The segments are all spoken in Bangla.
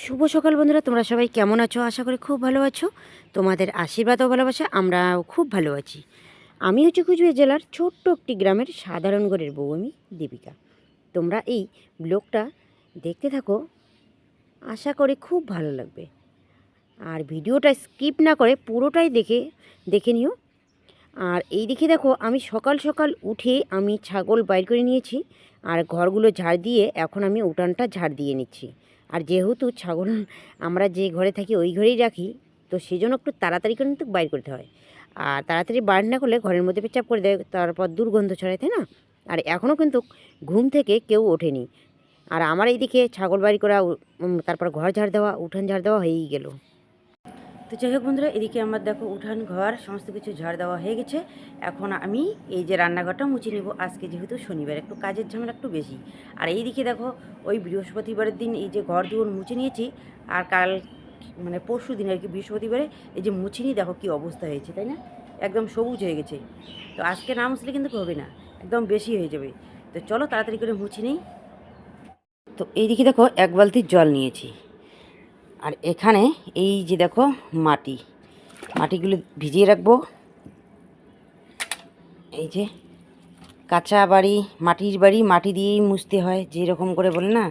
শুভ সকাল বন্ধুরা, তোমরা সবাই কেমন আছো? আশা করি খুব ভালো আছো। তোমাদের আশীর্বাদ ও ভালোবাসা আমরাও খুব ভালো আছি। আমি হচ্ছে কুচবিহার জেলার ছোট্ট একটি গ্রামের সাধারণ ঘরের বউ, আমি দীপিকা। তোমরা এই ব্লগটা দেখতে থাকো, আশা করি খুব ভালো লাগবে। আর ভিডিওটা স্কিপ না করে পুরোটাই দেখে নিও। আর এই দিকে দেখো, আমি সকাল সকাল উঠে আমি ছাগল বাইর করে নিয়েছি আর ঘরগুলো ঝাড় দিয়ে এখন আমি উঠানটা ঝাড় দিয়ে নিচ্ছি। আর যেহেতু ছাগল আমরা যে ঘরে থাকি ওই ঘরেই রাখি, তো সেই জন্য একটু তাড়াতাড়ি করে কিন্তু বাইর করতে হয়। আর তাড়াতাড়ি বাইর না করলে ঘরের মধ্যে পেচাপ করে দেয়, তারপর দুর্গন্ধ ছড়ায়, তাই না? আর এখনও কিন্তু ঘুম থেকে কেউ ওঠেনি। আর আমার এইদিকে ছাগল বাইর করা, তারপর ঘর ঝাড় দেওয়া, উঠান ঝাড় দেওয়া হয়েই গেল। তো যাই হোক বন্ধুরা, এদিকে আমার দেখো উঠান ঘর সমস্ত কিছু ঝাড় দেওয়া হয়ে গেছে। এখন আমি এই যে রান্নাঘরটা মুছে নেব। আজকে যেহেতু শনিবার, একটু কাজের ঝামেলা একটু বেশি। আর এইদিকে দেখো, ওই বৃহস্পতিবারের দিন এই যে ঘর দুয়ার মুছে নিয়েছি, আর কাল মানে পরশু দিন আর কি বৃহস্পতিবারে এই যে মুছে নিয়ে দেখো কী অবস্থা হয়েছে, তাই না? একদম সবুজ হয়ে গেছে। তো আজকে না মুছলে কিন্তু হবে না, একদম বেশি হয়ে যাবে। তো চলো তাড়াতাড়ি করে মুছে নিই। তো এইদিকে দেখো এক বালতির জল নিয়েছি। আর এখানে এই যে দেখো মাটিগুলো ভিজিয়ে রাখবো। এই যে কাঁচা বাড়ি, মাটির বাড়ি মাটি দিয়েই মুছতে হয়, যেরকম করে বলে না,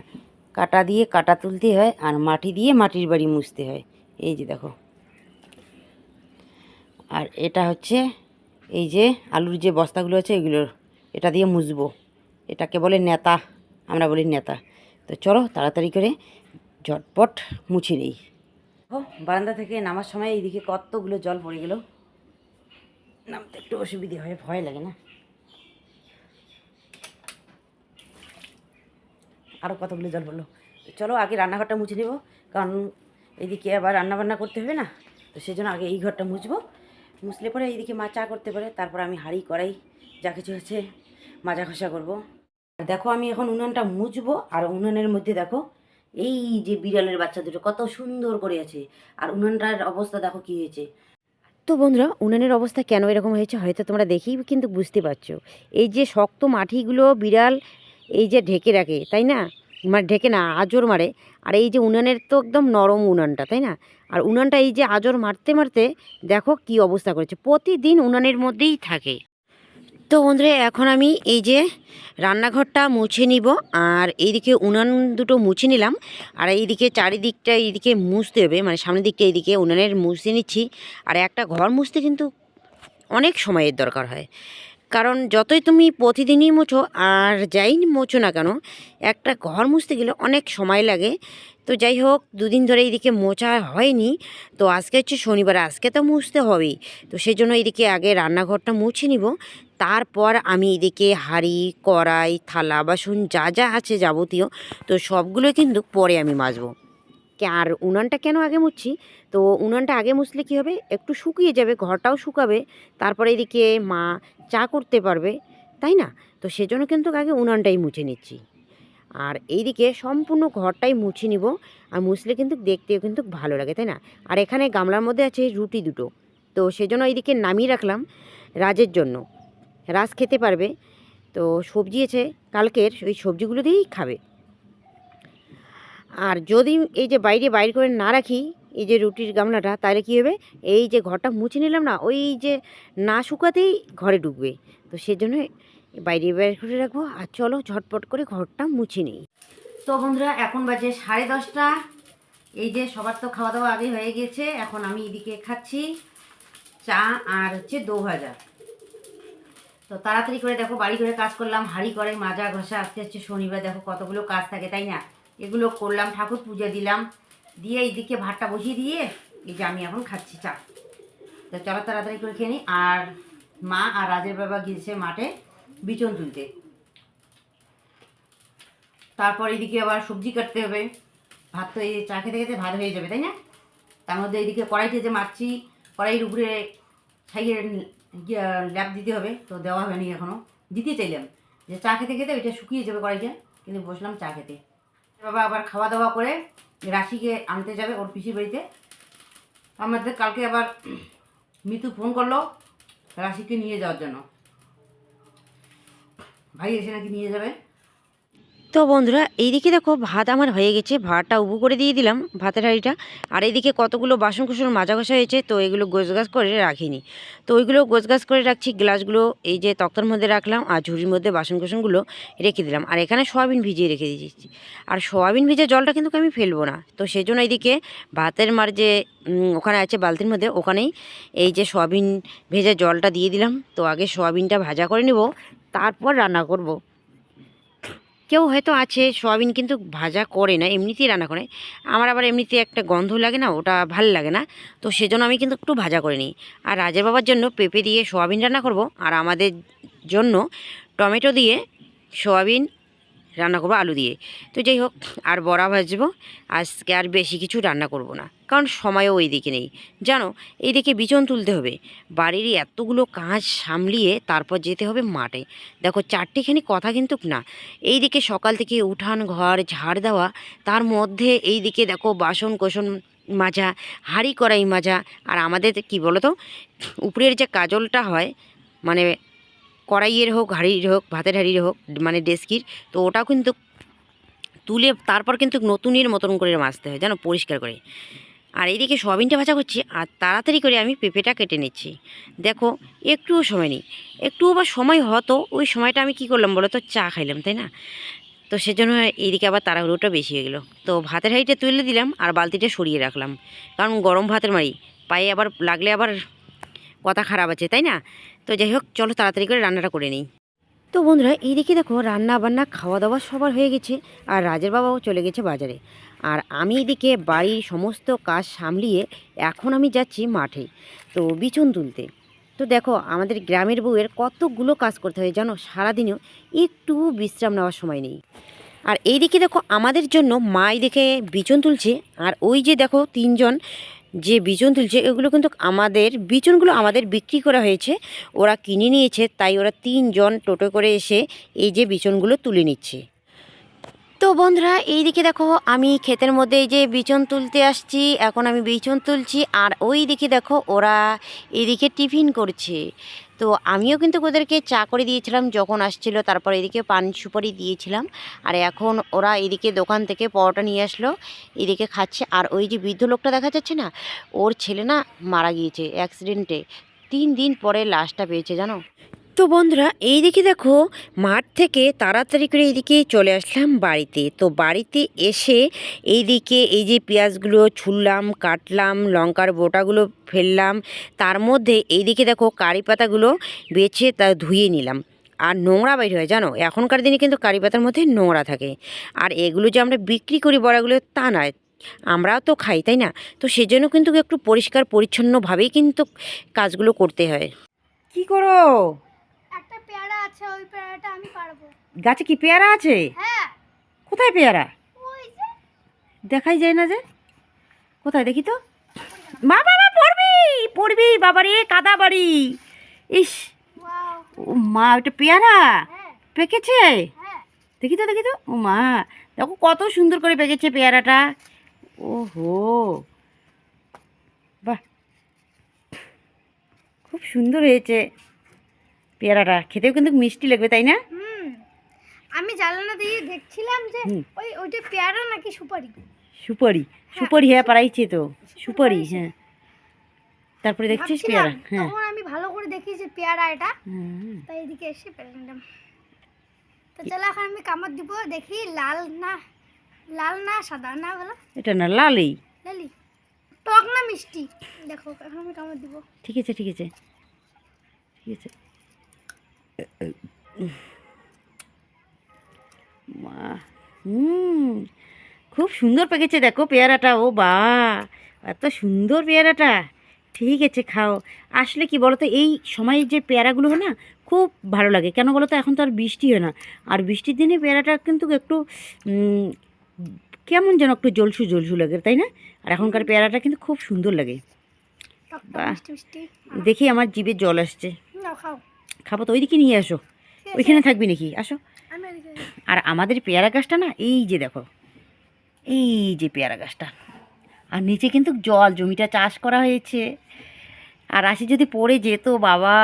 কাটা দিয়ে কাটা তুলতে হয় আর মাটি দিয়ে মাটির বাড়ি মুছতে হয়। এই যে দেখো, আর এটা হচ্ছে এই যে আলুর যে বস্তাগুলো আছে এগুলোর, এটা দিয়ে মুছবো। এটাকে বলে নেতা, আমরা বলি নেতা। তো চলো তাড়াতাড়ি করে ঝটপট মুছে নেই। বারান্দা থেকে নামার সময় এইদিকে কতগুলো জল পড়ে গেল, নামতে একটু অসুবিধে হয়, ভয় লাগে না? আরও কতগুলো জল পড়লো। চলো আগে রান্নাঘরটা মুছে নেব, কারণ এইদিকে আবার রান্নাবান্না করতে হবে না। তো সেই জন্য আগে এই ঘরটা মুছবো। মুছলে পরে এইদিকে মা চা করতে পারে, তারপর আমি হাঁড়ি কড়াই যা কিছু হচ্ছে মাজা ঘষা করবো। দেখো আমি এখন উনুনটা মুছবো, আর উনুনের মধ্যে দেখো এই যে বিড়ালের বাচ্চা দুটো কত সুন্দর করে আছে। আর উনুনটার অবস্থা দেখো কী হয়েছে। তো বন্ধুরা, উনানের অবস্থা কেন এরকম হয়েছে হয়তো তোমরা দেখেই কিন্তু বুঝতে পারছো। এই যে শক্ত মাটিগুলো বিড়াল এই যে ঢেকে রাখে, তাই না? মানে ঢেকে না, আঁচড় মারে। আর এই যে উনানের তো একদম নরম উনানটা, তাই না? আর উনানটা এই যে আঁচড় মারতে মারতে দেখো কি অবস্থা করেছে, প্রতিদিন উনানের মধ্যেই থাকে। তো বন্ধুরা, এখন আমি এই যে রান্নাঘরটা মুছে নিব, আর এইদিকে উনান দুটো মুছে নিলাম। আর এইদিকে চারিদিকটা এইদিকে মুছতে হবে, মানে সামনের দিকটা এইদিকে উনানের মুছে নিচ্ছি। আর একটা ঘর মুছতে কিন্তু অনেক সময়ের দরকার হয়, কারণ যতই তুমি প্রতিদিনই মোছো আর যাই মোছো না কেন, একটা ঘর মুছতে গেলে অনেক সময় লাগে। তো যাই হোক, দুদিন ধরে এইদিকে মোছা হয়নি, তো আজকে হচ্ছে শনিবার, আজকে তো মুছতে হবেই। তো সেই জন্য এইদিকে আগে রান্নাঘরটা মুছে নিব, তারপর আমি এদিকে হাঁড়ি কড়াই থালা বাসন যা যা আছে যাবতীয়, তো সবগুলো কিন্তু পরে আমি মাজবো। আর উনানটা কেন আগে মুছছি, তো উনানটা আগে মুছলে কী হবে, একটু শুকিয়ে যাবে, ঘরটাও শুকাবে, তারপরে এদিকে মা চা করতে পারবে, তাই না? তো সেজন্য কিন্তু আগে উনানটাই মুছে নিচ্ছি। আর এইদিকে সম্পূর্ণ ঘরটাই মুছে নিব। আর মুছলে কিন্তু দেখতেও কিন্তু ভালো লাগে, তাই না? আর এখানে গামলার মধ্যে আছে রুটি দুটো, তো সেজন্য এইদিকে নামিয়ে রাখলাম রাজের জন্য। রাজ খেতে পারবে, তো সবজি আছে কালকের, ওই সবজিগুলো দিয়েই খাবে। আর যদি এই যে বাইর করে না রাখি এই যে রুটির গামলাটা, তাহলে কী হবে, এই যে ঘরটা মুছে নিলাম না, ওই যে না শুকাতেই ঘরে ঢুকবে। তো সেজন্য বাইর করে রাখবো। আর চলো ঝটপট করে ঘরটা মুছে নিই। তো বন্ধুরা, এখন বাজে 10:30। এই যে সবার তো খাওয়া দাওয়া আগে হয়ে গেছে, এখন আমি এদিকে খাচ্ছি চা আর হচ্ছে দো ভাজা। তো তাড়াতাড়ি করে দেখো বাড়ি ঘরে কাজ করলাম, হাঁড়ি করে মাজা ঘষা, আজকে হচ্ছে শনিবার, দেখো কতগুলো কাজ থাকে, তাই না? এগুলো করলাম, ঠাকুর পূজা দিলাম, দিয়ে এইদিকে ভাতটা বসিয়ে দিয়ে এই যে আমি এখন খাচ্ছি চা। তো চলো তাড়াতাড়ি করে খেয়ে নিই। আর মা আর রাজের বাবা গিয়েছে মাঠে বিচন তুলতে, তারপর এদিকে আবার সবজি কাটতে হবে। ভাত তো এই চা খেতে খেতে ভাত হয়ে যাবে, তাই না? তার মধ্যে এইদিকে কড়াইতে যে মারছি, কড়াইয়ের উপরে ছাইয়ে ল্যাপ দিতে হবে, তো দেওয়া হয়নি এখনও। দিতে চাইলাম যে চা খেতে খেতে ওইটা শুকিয়ে যাবে কড়াইটা, কিন্তু বসলাম চা খেতে। বাবা আবার খাওয়া দাওয়া করে রাশিকে আনতে যাবে ওর পিসির বাড়িতে। আমাদের কালকে আবার মিতু ফোন করলো রাশিকে নিয়ে যাওয়ার জন্য, ভাই এসে নাকি নিয়ে যাবে। তো বন্ধুরা এইদিকে দেখো ভাত আমার হয়ে গেছে, ভাতটা উবু করে দিয়ে দিলাম ভাতের হাঁড়িটা। আর এইদিকে কতগুলো বাসন কুসন মাজা ঘষা হয়েছে, তো এগুলো গোছগাছ করে রাখিনি। তো ওইগুলো গোছগাছ করে রাখছি। গ্লাসগুলো এই যে তক্তার মধ্যে রাখলাম, আর ঝুড়ির মধ্যে বাসন কুসনগুলো রেখে দিলাম। আর এখানে সয়াবিন ভিজিয়ে রেখে দিয়েছি। আর সয়াবিন ভিজে জলটা কিন্তু আমি ফেলবো না, তো সেই জন্য এইদিকে ভাতের মার যে ওখানে আছে বালতির মধ্যে, ওখানেই এই যে সয়াবিন ভেজে জলটা দিয়ে দিলাম। তো আগে সয়াবিনটা ভাজা করে নেব, তারপর রান্না করব। কেউ হয়তো আছে সয়াবিন কিন্তু ভাজা করে না, এমনিতেই রান্না করে। আমার আবার এমনিতে একটা গন্ধ লাগে না, ওটা ভাল লাগে না। তো সেজন্য আমি কিন্তু একটু ভাজা করে নিই। আর রাজের বাবার জন্য পেঁপে দিয়ে সয়াবিন রান্না করব, আর আমাদের জন্য টমেটো দিয়ে সয়াবিন রান্না করবো আলু দিয়ে। তো যাই হোক, আর বড়া ভাজবো। আজকে আর বেশি কিছু রান্না করব না, কারণ সময়ও ওই দিকে নেই জানো। এইদিকে বিচন তুলতে হবে, বাড়ির এতগুলো কাজ সামলিয়ে তারপর যেতে হবে মাঠে। দেখো চারটেখানি কথা কিন্তু না। এইদিকে সকাল থেকে উঠান ঘর ঝাড় দেওয়া, তার মধ্যে এইদিকে দেখো বাসন কোসন মাজা, হাঁড়ি কড়াই মাজা। আর আমাদের কি বলো তো, উপরের যে কাজলটা হয়, মানে কড়াইয়ের হোক হাঁড়ির হোক ভাতের হাঁড়ির হোক, মানে ডেস্কির, তো ওটাও কিন্তু তুলে তারপর কিন্তু নতুনের মতন করে মাজতে হয় জানো, পরিষ্কার করে। আর এইদিকে সয়াবিনটা ভাজা করছি, আর তাড়াতাড়ি করে আমি পেঁপেটা কেটে নিচ্ছি। দেখো একটুও সময় নেই, একটুও বা সময় হতো ওই সময়টা আমি কি করলাম বলো তো, চা খাইলাম তাই না। তো সেজন্য এইদিকে আবার তাড়াহুড়োটা বেশি হয়ে গেলো। তো ভাতের হাঁড়িটা তুলে দিলাম আর বালতিটা সরিয়ে রাখলাম, কারণ গরম ভাতের মারি পায়ে আবার লাগলে আবার কথা খারাপ আছে তাই না। তো যাই হোক, চলো তাড়াতাড়ি করে রান্নাটা করে নিই। তো বন্ধুরা এইদিকে দেখো রান্না বান্না খাওয়া দাওয়া সবার হয়ে গেছে, আর রাজের বাবাও চলে গেছে বাজারে। আর আমি এদিকে বাড়ির সমস্ত কাজ সামলিয়ে এখন আমি যাচ্ছি মাঠে, তো বিচুন তুলতে। তো দেখো আমাদের গ্রামের বউয়ের কতগুলো কাজ করতে হয় জানো, সারাদিনেও একটু বিশ্রাম নেওয়ার সময় নেই। আর এইদিকে দেখো আমাদের জন্য মা এদিকে বিচুন তুলছে, আর ওই যে দেখো তিনজন যে বিচুন তুলছে, এগুলো কিন্তু আমাদের বিচুনগুলো আমাদের বিক্রি করা হয়েছে, ওরা কিনে নিয়েছে, তাই ওরা তিনজন টোটো করে এসে এই যে বিচুনগুলো তুলে নিচ্ছে। তো বন্ধুরা এইদিকে দেখো আমি ক্ষেতের মধ্যে এই যে বিচন তুলতে আসছি, এখন আমি বিচন তুলছি। আর ওই দিকে দেখো ওরা এইদিকে টিফিন করছে। তো আমিও কিন্তু ওদেরকে চা করে দিয়েছিলাম যখন আসছিল, তারপর এদিকে পান সুপারি দিয়েছিলাম। আর এখন ওরা এদিকে দোকান থেকে পরোটা নিয়ে আসলো, এদিকে খাচ্ছে। আর ওই যে বৃদ্ধ লোকটা দেখা যাচ্ছে না, ওর ছেলে না মারা গিয়েছে অ্যাক্সিডেন্টে, 3 দিন পরে লাশটা পেয়েছে জানো। তো বন্ধুরা এইদিকে দেখো মাঠ থেকে তাড়াতাড়ি করে এইদিকে চলে আসলাম বাড়িতে। তো বাড়িতে এসে এইদিকে এই যে পেঁয়াজগুলো ছুললাম, কাটলাম, লঙ্কার বোটাগুলো ফেললাম, তার মধ্যে এইদিকে দেখো কারি পাতাগুলো বেছে তা ধুয়ে নিলাম। আর নোংরা বাইর হয় জানো, এখনকার দিনে কিন্তু কারি পাতার মধ্যে নোংরা থাকে। আর এগুলো যে আমরা বিক্রি করি বড়াগুলো তা নয়, আমরাও তো খাই তাই না। তো সেজন্য কিন্তু একটু পরিষ্কার পরিচ্ছন্নভাবেই কিন্তু কাজগুলো করতে হয়। কি করো? একটা পেয়ারা আছে, ওই পেয়ারাটা আমি পারবো। গাছে কি পেয়ারা আছে? হ্যাঁ, কোথায় পেয়ারা? ওই যে দেখাই যায় না যে, কোথায় দেখি তো। মা বাবা পড়বি পড়বি, বাবারে কাদা বাড়ি। ইস, ওয়াও। ও মা ওটা পেয়ারা হ্যাঁ পেকেছে। হ্যাঁ, দেখি তো দেখি তো, ও মা দেখো কত সুন্দর করে পেকেছে পেয়ারাটা। ওহো, বাহ, খুব সুন্দর হয়েছে পেয়ারাটা, খেতেও কিন্তু মিষ্টি লাগবে তাই না। আমি জানালা দিয়ে দেখছিলাম যে হুম, ওইটা পেয়ারা নাকি সুপারি। সুপারি, সুপারি হ্যাঁ পারাইছে তো, সুপারি হ্যাঁ। তারপরে দেখছিস ভাবছিলাম, পেয়ারা, হ্যাঁ। তখন আমি ভালো করে দেখি যে পেয়ারা এটা, হুম। তাই এদিকে এসে পেরে নিলাম। তো চলো এখন আমি কামড় দিব, দেখি লাল না সাদা না, বলো এটা না লালই। লালি, টক না মিষ্টি। দেখো এখন আমি কামড় দিব। ঠিক আছে ঠিক আছে ঠিক আছে। মা, হুম, খুব সুন্দর পেকেছে দেখো পেয়ারাটা। ও বা, এত সুন্দর পেয়ারাটা। ঠিক আছে খাও। আসলে কি বলো তো, এই সময় যে পেয়ারাগুলো হয় না, খুব ভালো লাগে। কেন বলো তো, এখন তো আর বৃষ্টি হয় না, আর বৃষ্টির দিনে পেয়ারাটা কিন্তু একটু উম, কেমন যেন একটু জলসু জলসু লাগে তাই না। আর এখনকার পেয়ারাটা কিন্তু খুব সুন্দর লাগে। টক টক বাহ, মিষ্টি মিষ্টি। দেখি আমার জিভে জল আসছে। নাও খাও। খাবো তো, ওইদিকে নিয়ে আসো। ঠিক আছে, ওইখানে থাকবি নাকি, আসো। আমি এদিকে। আর আমাদের পেয়ারা গাছটা না, এই যে দেখো, এই যে পেয়ারা গাছটা, আর নিচে কিন্তু জল, জমিটা চাষ করা হয়েছে। আর রাশি যদি পড়ে যেত বাবা,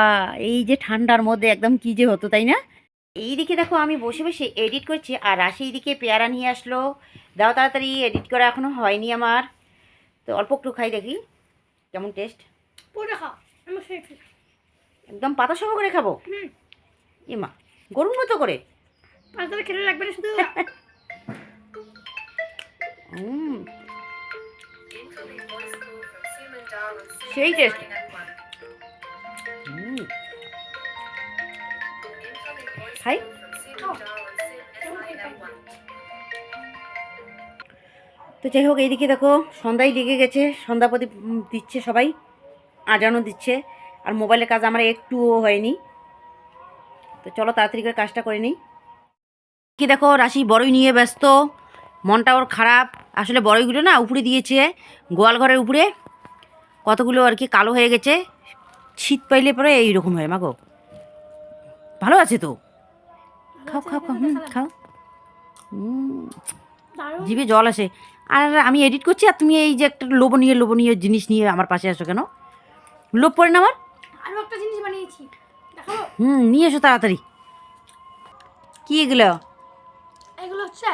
এই যে ঠান্ডার মধ্যে একদম কি যে হতো তাই না। এইদিকে দেখো আমি বসে বসে এডিট করছি, আর রাশি এইদিকে পেয়ারা নিয়ে আসলো। দাও তাড়াতাড়ি, এডিট করা এখনও হয়নি আমার। তো অল্প একটু খাই, দেখি কেমন টেস্ট। পুরো খাও, আমি খেয়েছি। একদম পাতা সহ করে খাবো? এমা, গরুর মতো করে? পাতাটা খেলে লাগবে না শুধু। সেই টেস্ট। খাই। তো যাই হোক, এইদিকে দেখো সন্ধ্যায় লেগে গেছে, সন্ধ্যা প্রদীপ দিচ্ছে সবাই, আজানও দিচ্ছে, আর মোবাইলের কাজ আমার একটুও হয়নি। তো চলো তাড়াতাড়ি করে কাজটা করে নিই। কি দেখো, রাশি বড়ই নিয়ে ব্যস্ত, মনটা ওর খারাপ। আসলে বড়ইগুলো না উপরে দিয়েছে, গোয়াল ঘরের উপরে কতগুলো আর কি কালো হয়ে গেছে। শীত পাইলে পরে এইরকম হয়। মাগো ভালো আছে তো, খাও খাও খাও, খাও। জিভে জল আসে। আর আমি এডিট করছি, আর তুমি এই যে একটা লোভনীয় লোভনীয় জিনিস নিয়ে আমার পাশে আসো কেন? লোভ পড়ে না আমার? আরো একটা জিনিস বানিয়েছি, দেখো। নিয়ে এসো তাড়াতাড়ি। কি এগুলো? এগুলো হচ্ছে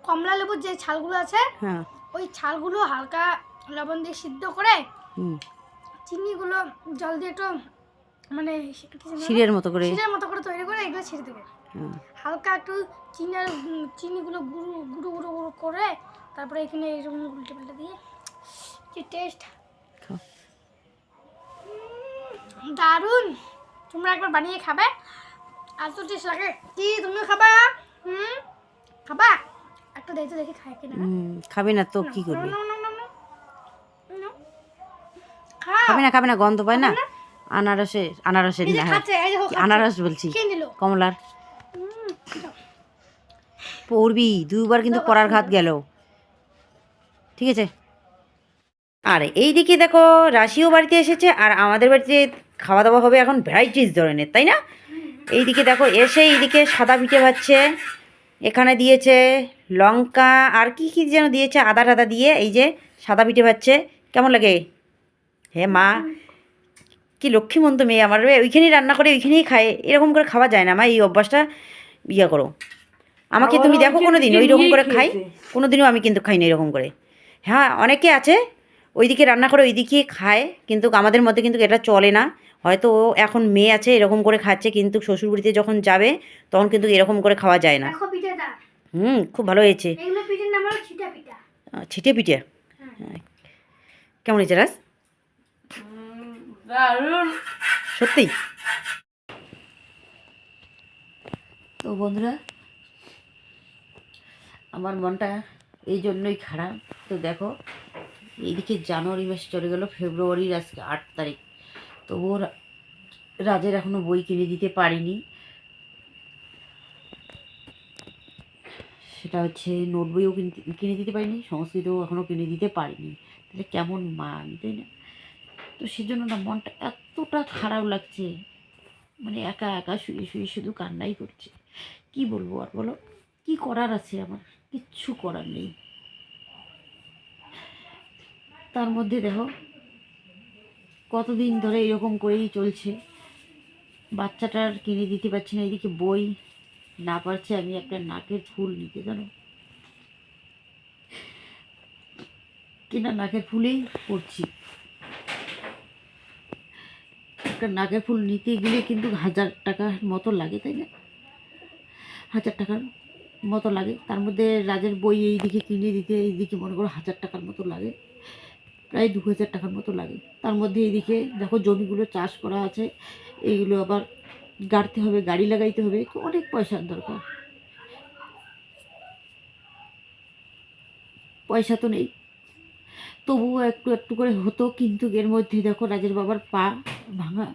কমলা লেবুর যে ছালগুলো আছে, হ্যাঁ, ওই ছালগুলো হালকা লবণ দিয়ে সিদ্ধ করে, চিনিগুলো জল দিয়ে একটু মানে শিরের মতো করে তৈরি করে এগুলো ছেড়ে দেবে। হালকা একটু চিনিগুলো গুঁড়ো গুঁড়ো গুঁড়ো গুঁড়ো করে, তারপরে এখানে এরকম উল্টে পাল্টে দিয়ে, কি টেস্ট, দারুণ। তোমরা একবার বানিয়ে খাবে, এত টেস্ট লাগে। কি তুমিও খাবা? খাবা? একটা দেখতে দেখি খায় কিনা। খাবে না তো কি করবে? খাও। খাবে না, গন্ধ পায় না। আনারসের এই যে না, খাচ্ছে, এই যে ও খাচ্ছে। আনারস বলছি, খেয়ে নিল। কমলার। পড়বি দুবার কিন্তু পড়ার ঘাত গেল। ঠিক আছে। আর এইদিকে দেখো রাশিও বাড়িতে এসেছে, আর আমাদের বাড়িতে খাওয়া দাওয়া হবে এখন ভ্যারাইটিস ধরনের, তাই না? এইদিকে দেখো এসে এইদিকে সাদা পিঠে ভাজছে, এখানে দিয়েছে লঙ্কা আর কি কি যেন দিয়েছে, আদা টাদা দিয়ে এই যে সাদা পিঠে ভাজছে। কেমন লাগে? হে মা, কি লক্ষ্মীমন্ত মেয়ে আমার, ওইখানেই রান্না করে ওইখানেই খায়। এরকম করে খাওয়া যায় না মা, এই অভ্যাসটা ইয়ে করো। আমাকে তুমি দেখো কোনো দিন ওই রকম করে খাই? কোনো দিনও আমি কিন্তু খাই না এরকম করে। হ্যাঁ, অনেকে আছে ওইদিকে রান্না করে ওইদিকে খায়, কিন্তু আমাদের মধ্যে কিন্তু এটা চলে না। হয়তো ও এখন মেয়ে আছে এরকম করে খাচ্ছে, কিন্তু শ্বশুরবাড়িতে যখন যাবে তখন কিন্তু এরকম করে খাওয়া যায় না। দেখো পিঠাটা, খুব ভালো হয়েছে। এগুলো পিঠার নাম হলো ছিটা পিঠা। ছিটে পিঠে। হ্যাঁ, কেমন হয়েছে রাস? সত্যি? তো বন্ধুরা, আমার মনটা এই জন্যই খারাপ। তো দেখো এইদিকে জানুয়ারি মাস চলে গেল, ফেব্রুয়ারির আজকে 8 তারিখ, তবুও রাজের এখনও বই কিনে দিতে পারিনি। সেটা হচ্ছে নোট বইও কিনে দিতে পারিনি, সংস্কৃতও এখনও কিনে দিতে পারিনি। তাহলে কেমন মা আমি, তাই না? তো সেজন্য না মনটা এতটা খারাপ লাগছে, মানে একা একা শুয়ে শুয়ে শুধু কান্নাই করছে। কি বলবো আর, বলো কি করার আছে আমার? কিচ্ছু করার নেই। তার মধ্যে দেখো কতদিন ধরে এরকম করেই চলছে, বাচ্চাটার কিনে দিতে পারছি না, এদিকে বই না পারছে আমি একটা নাকের ফুল নিতে, জানো কিনা নাকের ফুলেই পড়ছি। একটা নাকের ফুল নিতে গেলে কিন্তু 1000 টাকার মতো লাগে, তাই না? 1000 টাকার মতো লাগে। তার মধ্যে রাজের বই এইদিকে কিনে দিতে এইদিকে মনে করো 1000 টাকার মতো লাগে, প্রায় 2000 টাকার মতো লাগে। তার মধ্যে এইদিকে দেখো জমিগুলো চাষ করা আছে, এইগুলো আবার গাড়তে হবে, গাড়ি লাগাইতে হবে, তো অনেক পয়সার দরকার। পয়সা তো নেই, তবুও একটু একটু করে হতো। কিন্তু এর মধ্যে দেখো রাজের বাবার পা ভাঙা,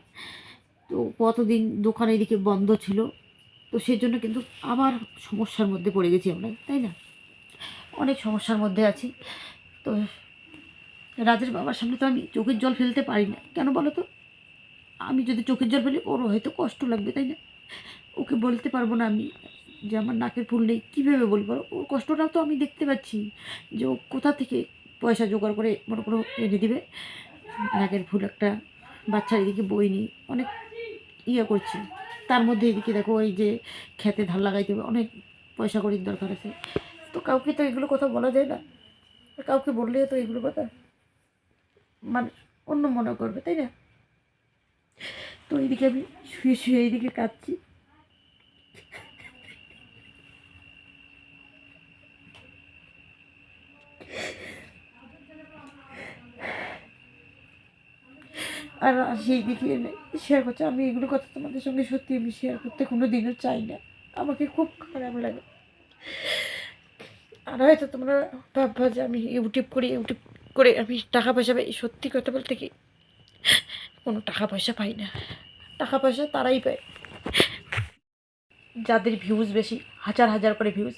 তো কতদিন দোকান এদিকে বন্ধ ছিল, তো সেজন্য কিন্তু আবার সমস্যার মধ্যে পড়ে গেছি আমরা, তাই না? অনেক সমস্যার মধ্যে আছি। তো রাজের বাবার সামনে তো আমি চোখের জল ফেলতে পারি না, কেন বলো তো? আমি যদি চোখের জল ফেলি ওর হয়তো কষ্ট লাগবে, তাই না? ওকে বলতে পারবো না আমি যে আমার নাকের ফুল নেই, কীভাবে বলবো? ওর কষ্টটাও তো আমি দেখতে পাচ্ছি, যে ও কোথা থেকে পয়সা জোগাড় করে মনে করো এনে দিবে নাকের ফুল একটা বাচ্চার, এদিকে বই নেই, অনেক ইয়ে করছি, তার মধ্যে এদিকে দেখো ওই যে খেতে ধান লাগাইতে হবে, অনেক পয়সা কড়ির দরকার আছে। তো কাউকে তো এগুলো কথা বলা যায় না, কাউকে বললে তো এগুলো কথা মানে অন্য মনে করবে, তাই না? তো এইদিকে আমি শুয়ে শুয়ে এইদিকে কাঁদছি। আর সেই দিকে এনে শেয়ার করছে। আমি এগুলো কথা তোমাদের সঙ্গে সত্যি আমি শেয়ার করতে কোনো দিনও চাই না, আমাকে খুব খারাপ লাগে। আর হয়তো তোমরা ভাববা যে আমি ইউটিউব করে আমি টাকা পয়সা পাই। সত্যি কথা বলতে কি, কোনো টাকা পয়সা পাই না। টাকা পয়সা তারাই পায় যাদের ভিউজ বেশি, হাজার হাজার করে ভিউজ,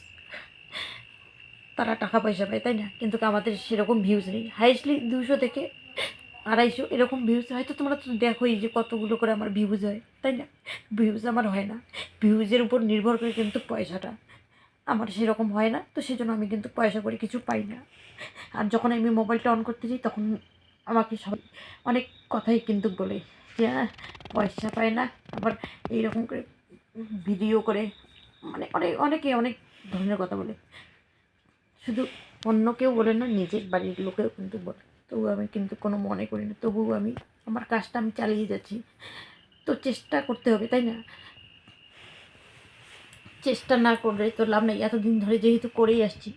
তারা টাকা পয়সা পায়, তাই না? কিন্তু আমাদের সেরকম ভিউজ নেই, হাইস্টলি 200 থেকে 250 এরকম ভিউজ। হয়তো তোমরা তো দেখোই যে কতগুলো করে আমার ভিউজ হয়, তাই না? ভিউজ আমার হয় না, ভিউজের উপর নির্ভর করে কিন্তু পয়সাটা আমার সেরকম হয় না। তো সেজন্য আমি কিন্তু পয়সা করে কিছু পাই না। আর যখন আমি মোবাইলটা অন করতে যাই তখন আমাকে সবাই অনেক কথাই কিন্তু বলে যে পয়সা পায় না, আবার এইরকম করে ভিডিও করে, মানে অনেকে অনেক ধরনের কথা বলে। শুধু অন্য কেউ বলে না, নিজের বাড়ির লোকেও কিন্তু বলে। তবু আমি কিন্তু কোনো মনে করি না, তবুও আমি আমার কাজটা আমি চালিয়ে যাচ্ছি। তো চেষ্টা করতে হবে, তাই না? চেষ্টা না করলে তো লাভ নেই। এতদিন ধরে যেহেতু করেই আসছি,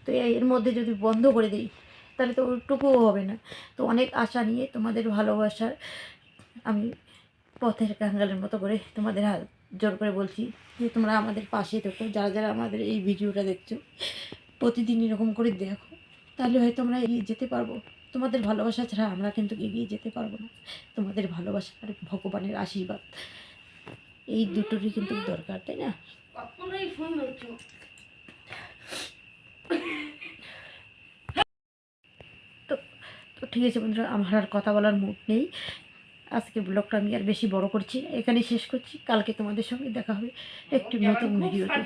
তো এর মধ্যে যদি বন্ধ করে দিই তাহলে তো ওইটুকুও হবে না। তো অনেক আশা নিয়ে তোমাদের ভালোবাসার আমি পথের কাঙ্গালের মতো করে তোমাদের হাত জোর করে বলছি যে তোমরা আমাদের পাশে থেকো। যারা যারা আমাদের এই ভিডিওটা দেখছো, প্রতিদিন এরকম করে দেখো, তাহলে হয়তো আমরা এগিয়ে যেতে পারবো। তোমাদের ভালোবাসা ছাড়া আমরা কিন্তু এগিয়ে যেতে পারবো না। তোমাদের ভালোবাসা আর ভগবানের আশীর্বাদ, এই দুটোরই কিন্তু দরকার, তাই না? তো তো ঠিক আছে বন্ধুরা, আমার আর কথা বলার মুড নেই। আজকের ব্লগটা আমি আর বেশি বড় করছি, এখানেই শেষ করছি। কালকে তোমাদের সঙ্গে দেখা হবে একটি নতুন ভিডিওতে।